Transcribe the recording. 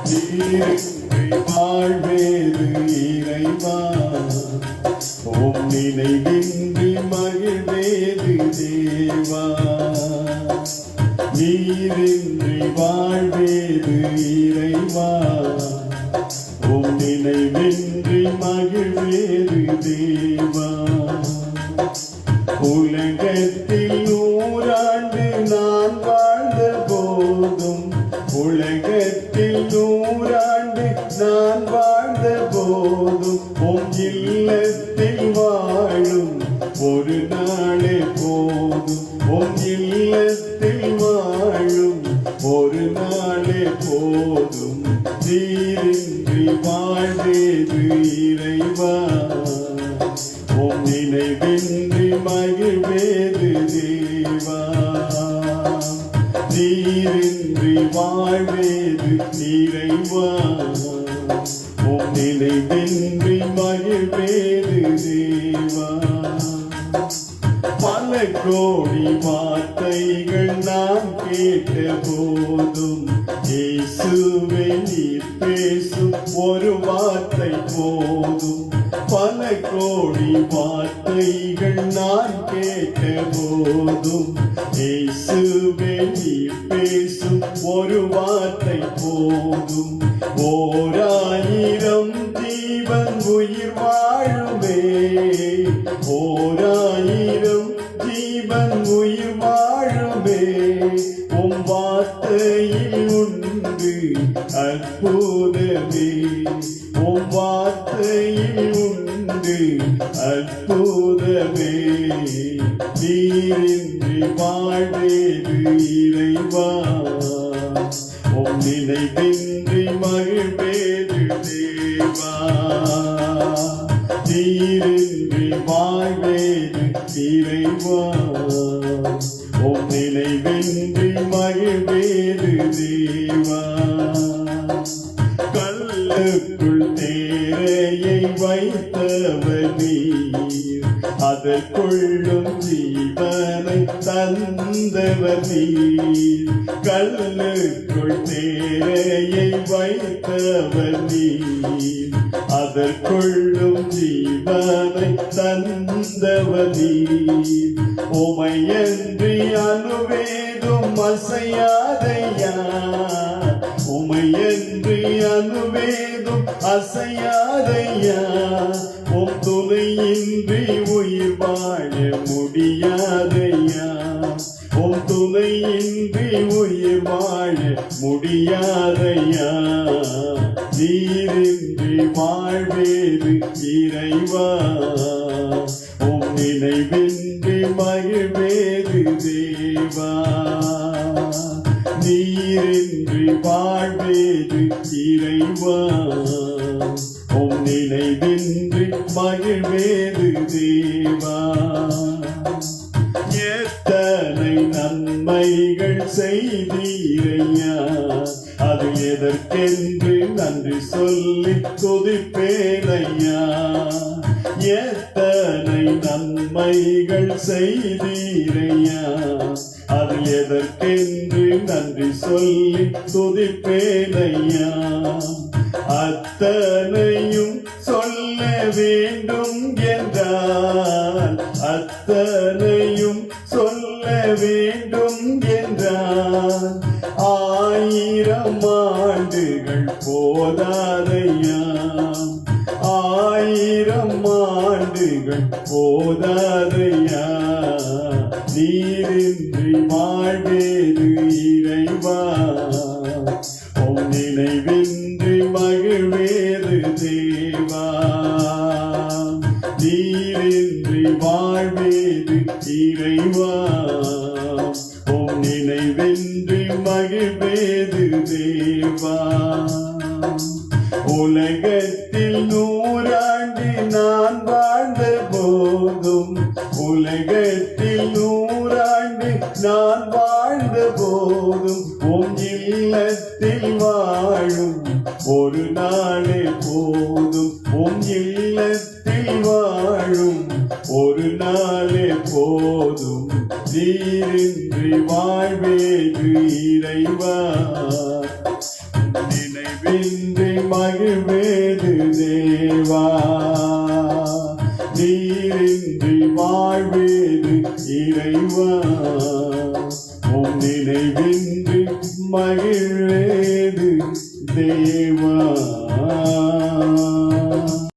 நீரின்றி வாழ்வேது இறைவா, உம் நினைவின்றி மகிழ்வேது தேவா. நீரின்றி வாழ்வேது இறைவா, உம் நினைவின்றி மகிழ்வேது தேவா. உலகத்தில் 100 ஆண்டு நான் வாழ்ந்த போதும், உலகத்தில் 100 ஆண்டு நான் வாழ்ந்த போதும், உம் இல்லத்தில் வாழும் ஒரு நாளே போதும். உம் இல்லத்தில் வாழும் ஒரு நாளே போதும். நீரின்றி வாழ்வேது இறைவா, உம் நினைவின்றி மகிழ்வேது தேவா. நீரின்றி வாழ்வேது இறைவா, உம் நினைவின்றி மகிழ்வேது தேவா. பல கோடி வார்த்தைகள் நான் கேட்ட போதும், இயேசுவே நீர் பேசும் ஒரு வார்த்தை போதும். பல கோடி வார்த்தைகள் நான் கேட்ட போதும், இயேசுவே நீர் பேசும் ஒரு வார்த்தை போதும். 1000 ஜீவன் உயிர் வாழுமே, 1000 ஜீவன் உயிர் வாழுமே. உம் வார்த்தையில் உண்டு அற்புதமே, உம் வார்த்தையில் உண்டு அற்புதமே. நீரின்றி வாழ்வேது இறைவா, உம் நினைவின்றி மகிழ்வேது தேவா. நீரின்றி வாழ்வேது இறைவா, உம் நினைவின்றி மகிழ்வேது தேவா. கல்லுக்குள் தேரையை வைத்தவர் நீர், அதற்குள்ளும் ஜீவனை தந்தவர் நீர். கல்லுக்குள் தேரையை வைத்தவர் நீர், அதற்குள்ளும் ஜீவனை தந்தவர் நீர். உமையன்றி அணுவேதும் அசையாதையா, உமையன்றி அணுவேதும் அசையாதையா. உம் துணையின்றி உயிர் வாழ முடியாதையா, உம் துணையின்றி உயிர் வாழ முடியாதையா. நீரின்றி வாழ்வேது இறைவா, உம் நினைவின்றி மகிழ்வேது தேவா. நீரின்றி வாழ்வேது இறைவா, உம் நினைவின்றி மகிழ்வேது தேவா. எத்தனை நன்மைகள் செய்தீரையா, அது எதற்கென்று நன்றி சொல்லி துதிப்பேனையா. எத்தனை நன்மைகள் செய்தீரையா, அது எதற்கென்று நன்றி சொல்லி துதிப்பேனையா. அத்தனையும் சொல்ல வேண்டும் என்றால், அத்தனையும் சொல்ல வேண்டும் என்றால், 1000 ஆண்டுகள் போதாதையா, 1000 ஆண்டுகள் போதாதையா. நீரின்றி வாழ்வேது இறைவா, உம் நினைவின்றி மகிழ்வேது தேவா. நீரின்றி வாழ்வேது இறைவா, உம் நினைவின்றி மகிழ்வேது தேவா. உலகத்தில் 100 ஆண்டு நான் வாழ்ந்த போதும், உலகத்தில் 100 ஆண்டு நான் வாழ்ந்த போதும், உம் இல்லத்தில் வாழும் ஒரு நாளே போதும். உம் இல்லத்தில் வாழும் ஒரு நாளே போதும். நீரின்றி வாழ்வேது இறைவா, நினை நினைவின்றி மகிழ்வேது தேவா, நீரின்றி வாழ்வேது இறைவா, உம் நினைவின்றி மகிழ்வேது தேவா.